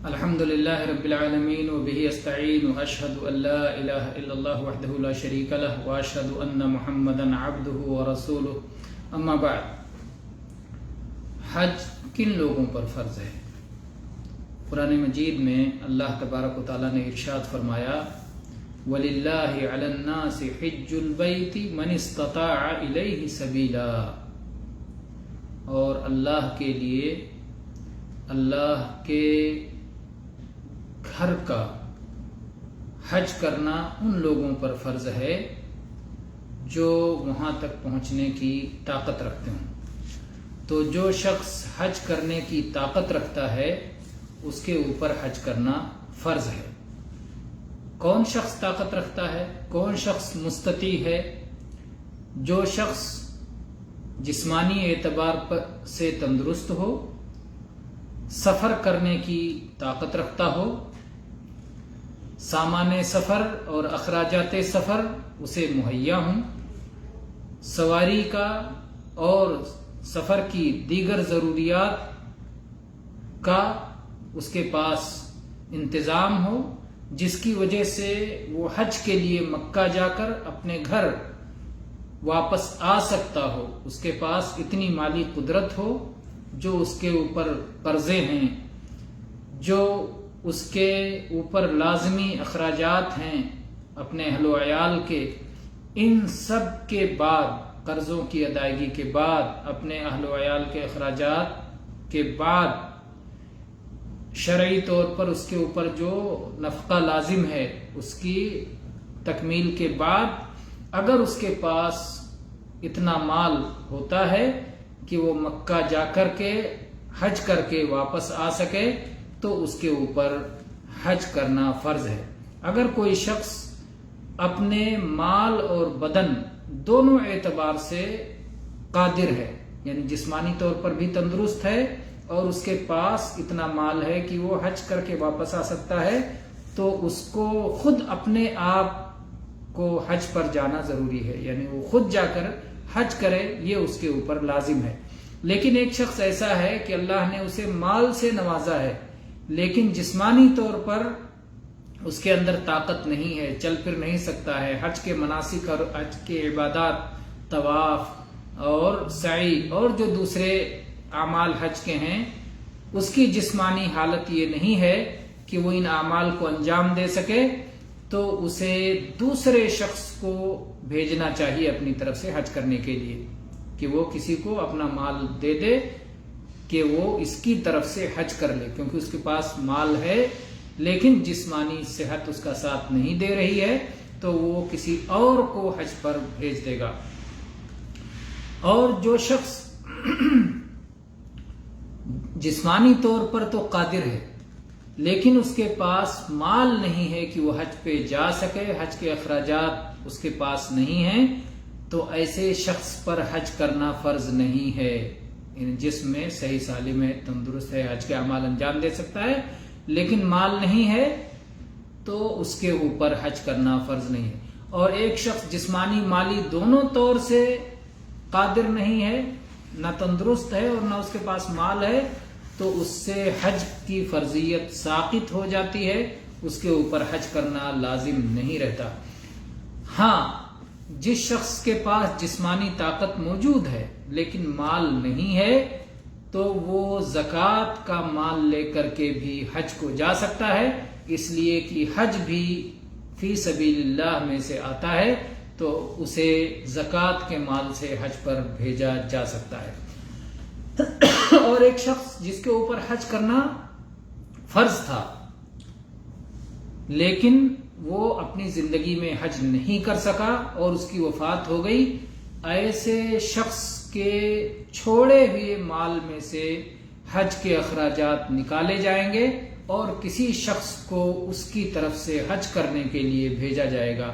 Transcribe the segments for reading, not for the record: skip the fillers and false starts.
الحمد لله رب العالمين وبه استعين واشهد ان لا اله الا الله وحده لا شريك له واشهد ان محمدا عبده ورسوله اما بعد حج کن لوگوں پر فرض ہے؟ قرآن مجید میں اللہ تبارک و تعالیٰ نے ارشاد فرمایا وَلِلَّهِ عَلَى النَّاسِ حِجُّ الْبَيْتِ مَنِ اسْتَطَاعَ إِلَيْهِ سَبِيلًا، اور اللہ کے لیے اللہ کے گھر کا حج کرنا ان لوگوں پر فرض ہے جو وہاں تک پہنچنے کی طاقت رکھتے ہوں۔ تو جو شخص حج کرنے کی طاقت رکھتا ہے اس کے اوپر حج کرنا فرض ہے۔ کون شخص طاقت رکھتا ہے؟ کون شخص مستطیع ہے؟ جو شخص جسمانی اعتبار سے تندرست ہو، سفر کرنے کی طاقت رکھتا ہو، سامان سفر اور اخراجات سفر اسے مہیا ہوں، سواری کا اور سفر کی دیگر ضروریات کا اس کے پاس انتظام ہو، جس کی وجہ سے وہ حج کے لیے مکہ جا کر اپنے گھر واپس آ سکتا ہو، اس کے پاس اتنی مالی قدرت ہو، جو اس کے اوپر قرضے ہیں، جو اس کے اوپر لازمی اخراجات ہیں اپنے اہل و عیال کے، ان سب کے بعد قرضوں کی ادائیگی کے بعد اپنے اہل و عیال کے اخراجات کے بعد شرعی طور پر اس کے اوپر جو نفقہ لازم ہے اس کی تکمیل کے بعد اگر اس کے پاس اتنا مال ہوتا ہے کہ وہ مکہ جا کر کے حج کر کے واپس آ سکے تو اس کے اوپر حج کرنا فرض ہے۔ اگر کوئی شخص اپنے مال اور بدن دونوں اعتبار سے قادر ہے، یعنی جسمانی طور پر بھی تندرست ہے اور اس کے پاس اتنا مال ہے کہ وہ حج کر کے واپس آ سکتا ہے، تو اس کو خود اپنے آپ کو حج پر جانا ضروری ہے، یعنی وہ خود جا کر حج کرے، یہ اس کے اوپر لازم ہے۔ لیکن ایک شخص ایسا ہے کہ اللہ نے اسے مال سے نوازا ہے لیکن جسمانی طور پر اس کے اندر طاقت نہیں ہے، چل پھر نہیں سکتا ہے، حج کے مناسک اور حج کے عبادات، طواف اور سعی اور جو دوسرے اعمال حج کے ہیں، اس کی جسمانی حالت یہ نہیں ہے کہ وہ ان اعمال کو انجام دے سکے، تو اسے دوسرے شخص کو بھیجنا چاہیے اپنی طرف سے حج کرنے کے لیے، کہ وہ کسی کو اپنا مال دے دے کہ وہ اس کی طرف سے حج کر لے، کیونکہ اس کے پاس مال ہے لیکن جسمانی صحت اس کا ساتھ نہیں دے رہی ہے، تو وہ کسی اور کو حج پر بھیج دے گا۔ اور جو شخص جسمانی طور پر تو قادر ہے لیکن اس کے پاس مال نہیں ہے کہ وہ حج پہ جا سکے، حج کے اخراجات اس کے پاس نہیں ہیں، تو ایسے شخص پر حج کرنا فرض نہیں ہے۔ جسم میں صحیح سالم ہے، تندرست ہے، حج کے اعمال انجام دے سکتا ہے، لیکن مال نہیں ہے تو اس کے اوپر حج کرنا فرض نہیں ہے۔ اور ایک شخص جسمانی مالی دونوں طور سے قادر نہیں ہے، نہ تندرست ہے اور نہ اس کے پاس مال ہے، تو اس سے حج کی فرضیت ساقط ہو جاتی ہے، اس کے اوپر حج کرنا لازم نہیں رہتا۔ ہاں، جس شخص کے پاس جسمانی طاقت موجود ہے لیکن مال نہیں ہے تو وہ زکوٰۃ کا مال لے کر کے بھی حج کو جا سکتا ہے، اس لیے کہ حج بھی فی سبیل اللہ میں سے آتا ہے، تو اسے زکوٰۃ کے مال سے حج پر بھیجا جا سکتا ہے۔ اور ایک شخص جس کے اوپر حج کرنا فرض تھا لیکن وہ اپنی زندگی میں حج نہیں کر سکا اور اس کی وفات ہو گئی، ایسے شخص کے چھوڑے ہوئے مال میں سے حج کے اخراجات نکالے جائیں گے اور کسی شخص کو اس کی طرف سے حج کرنے کے لیے بھیجا جائے گا،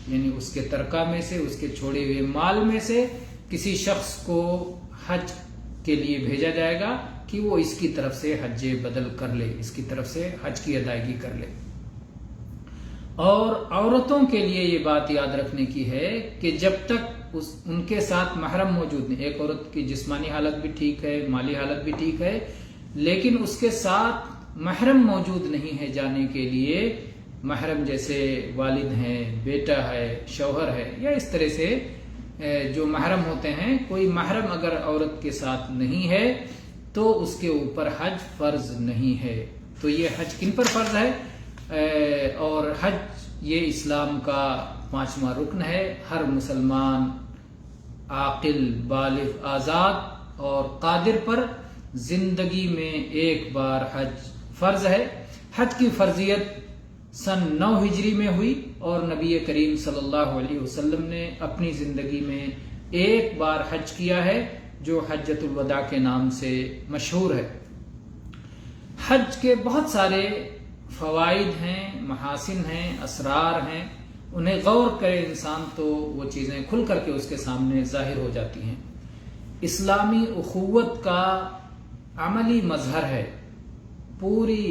یعنی اس کے ترکہ میں سے، اس کے چھوڑے ہوئے مال میں سے کسی شخص کو حج کے لیے بھیجا جائے گا کہ وہ اس کی طرف سے حج بدل کر لے، اس کی طرف سے حج کی ادائیگی کر لے۔ اور عورتوں کے لیے یہ بات یاد رکھنے کی ہے کہ جب تک ان کے ساتھ محرم موجود نہیں، ایک عورت کی جسمانی حالت بھی ٹھیک ہے، مالی حالت بھی ٹھیک ہے، لیکن اس کے ساتھ محرم موجود نہیں ہے جانے کے لیے، محرم جیسے والد ہیں، بیٹا ہے، شوہر ہے، یا اس طرح سے جو محرم ہوتے ہیں، کوئی محرم اگر عورت کے ساتھ نہیں ہے تو اس کے اوپر حج فرض نہیں ہے۔ تو یہ حج کن پر فرض ہے؟ اور حج یہ اسلام کا 5واں رکن ہے۔ ہر مسلمان عاقل، بالغ، آزاد اور قادر پر زندگی میں ایک بار حج فرض ہے۔ حج کی فرضیت سن 9 ہجری میں ہوئی اور نبی کریم صلی اللہ علیہ وسلم نے اپنی زندگی میں ایک بار حج کیا ہے، جو حجۃ الوداع کے نام سے مشہور ہے۔ حج کے بہت سارے فوائد ہیں، محاسن ہیں، اسرار ہیں، انہیں غور کرے انسان تو وہ چیزیں کھل کر کے اس کے سامنے ظاہر ہو جاتی ہیں۔ اسلامی اخوت کا عملی مظہر ہے۔ پوری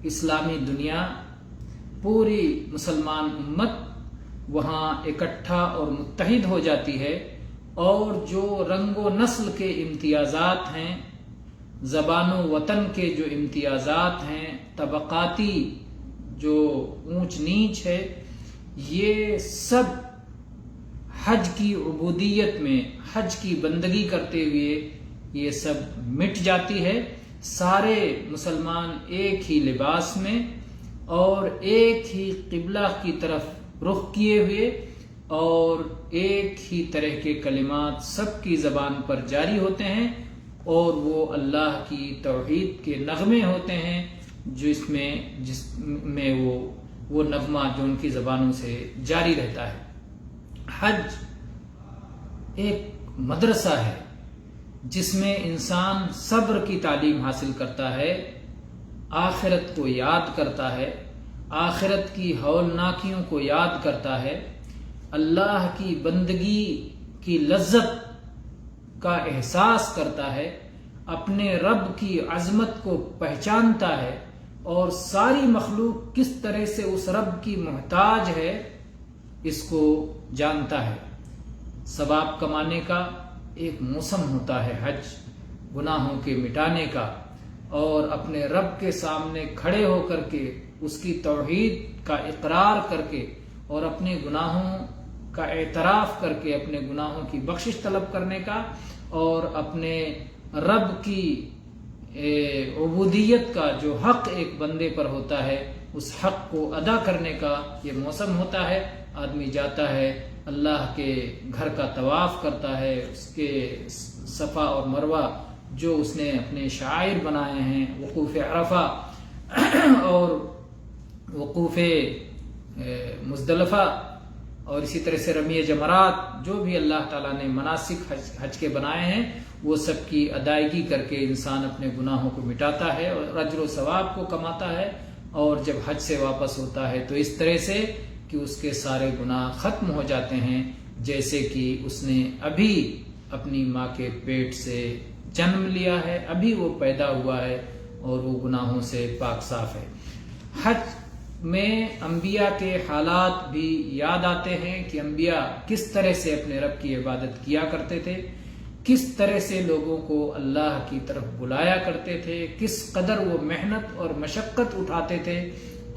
اسلامی دنیا، پوری مسلمان امت وہاں اکٹھا اور متحد ہو جاتی ہے، اور جو رنگ و نسل کے امتیازات ہیں، زبان و وطن کے جو امتیازات ہیں، طبقاتی جو اونچ نیچ ہے، یہ سب حج کی عبودیت میں، حج کی بندگی کرتے ہوئے یہ سب مٹ جاتی ہے۔ سارے مسلمان ایک ہی لباس میں اور ایک ہی قبلہ کی طرف رخ کیے ہوئے اور ایک ہی طرح کے کلمات سب کی زبان پر جاری ہوتے ہیں، اور وہ اللہ کی توحید کے نغمے ہوتے ہیں، جس میں وہ نغمہ جو ان کی زبانوں سے جاری رہتا ہے۔ حج ایک مدرسہ ہے جس میں انسان صبر کی تعلیم حاصل کرتا ہے، آخرت کو یاد کرتا ہے، آخرت کی ہولناکیوں کو یاد کرتا ہے، اللہ کی بندگی کی لذت کا احساس کرتا ہے، اپنے رب کی عظمت کو پہچانتا ہے، اور ساری مخلوق کس طرح سے اس رب کی محتاج ہے اس کو جانتا ہے۔ ثواب کمانے کا ایک موسم ہوتا ہے حج، گناہوں کے مٹانے کا، اور اپنے رب کے سامنے کھڑے ہو کر کے اس کی توحید کا اقرار کر کے اور اپنے گناہوں کا اعتراف کر کے اپنے گناہوں کی بخشش طلب کرنے کا، اور اپنے رب کی عبودیت کا جو حق ایک بندے پر ہوتا ہے اس حق کو ادا کرنے کا یہ موسم ہوتا ہے۔ آدمی جاتا ہے، اللہ کے گھر کا طواف کرتا ہے، اس کے صفا اور مروہ جو اس نے اپنے شعائر بنائے ہیں، وقوف عرفہ اور وقوف مزدلفہ، اور اسی طرح سے رمی جمرات، جو بھی اللہ تعالیٰ نے مناسک حج کے بنائے ہیں وہ سب کی ادائیگی کر کے انسان اپنے گناہوں کو مٹاتا ہے اور اجر و ثواب کو کماتا ہے، اور جب حج سے واپس ہوتا ہے تو اس طرح سے کہ اس کے سارے گناہ ختم ہو جاتے ہیں، جیسے کہ اس نے ابھی اپنی ماں کے پیٹ سے جنم لیا ہے، ابھی وہ پیدا ہوا ہے اور وہ گناہوں سے پاک صاف ہے۔ حج میں انبیاء کے حالات بھی یاد آتے ہیں کہ انبیاء کس طرح سے اپنے رب کی عبادت کیا کرتے تھے، کس طرح سے لوگوں کو اللہ کی طرف بلایا کرتے تھے، کس قدر وہ محنت اور مشقت اٹھاتے تھے،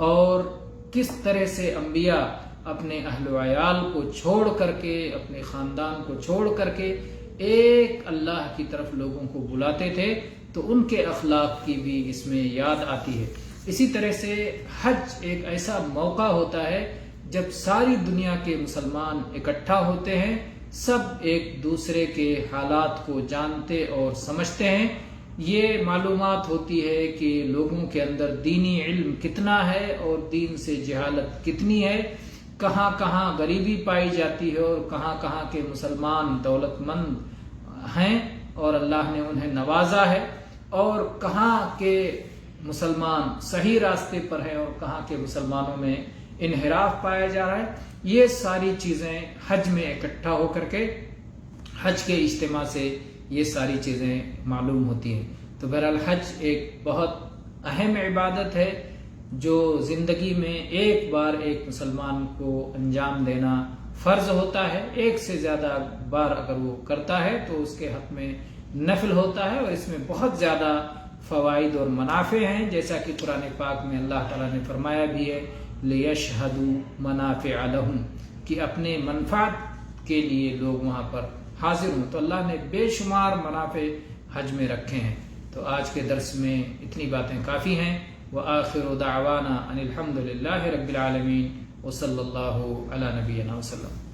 اور کس طرح سے انبیاء اپنے اہل و عیال کو چھوڑ کر کے، اپنے خاندان کو چھوڑ کر کے ایک اللہ کی طرف لوگوں کو بلاتے تھے، تو ان کے اخلاق کی بھی اس میں یاد آتی ہے۔ اسی طرح سے حج ایک ایسا موقع ہوتا ہے جب ساری دنیا کے مسلمان اکٹھا ہوتے ہیں، سب ایک دوسرے کے حالات کو جانتے اور سمجھتے ہیں، یہ معلومات ہوتی ہے کہ لوگوں کے اندر دینی علم کتنا ہے اور دین سے جہالت کتنی ہے، کہاں کہاں غریبی پائی جاتی ہے اور کہاں کہاں کے مسلمان دولت مند ہیں اور اللہ نے انہیں نوازا ہے، اور کہاں کے مسلمان صحیح راستے پر ہیں اور کہاں کے مسلمانوں میں انحراف پایا جا رہا ہے۔ یہ ساری چیزیں حج میں اکٹھا ہو کر کے، حج کے اجتماع سے یہ ساری چیزیں معلوم ہوتی ہیں۔ تو بہرحال حج ایک بہت اہم عبادت ہے جو زندگی میں ایک بار ایک مسلمان کو انجام دینا فرض ہوتا ہے۔ ایک سے زیادہ بار اگر وہ کرتا ہے تو اس کے حق میں نفل ہوتا ہے، اور اس میں بہت زیادہ فوائد اور منافع ہیں، جیسا کہ قرآن پاک میں اللہ تعالیٰ نے فرمایا بھی ہے لِيَشْهَدُوا مَنَافِعَ لَهُمْ، کہ اپنے منفعت کے لیے لوگ وہاں پر حاضر ہوں۔ تو اللہ نے بے شمار منافع حج میں رکھے ہیں۔ تو آج کے درس میں اتنی باتیں کافی ہیں۔ وآخر دعوانا ان الحمد للہ رب العالمین وصلی اللہ علی نبینا وسلم۔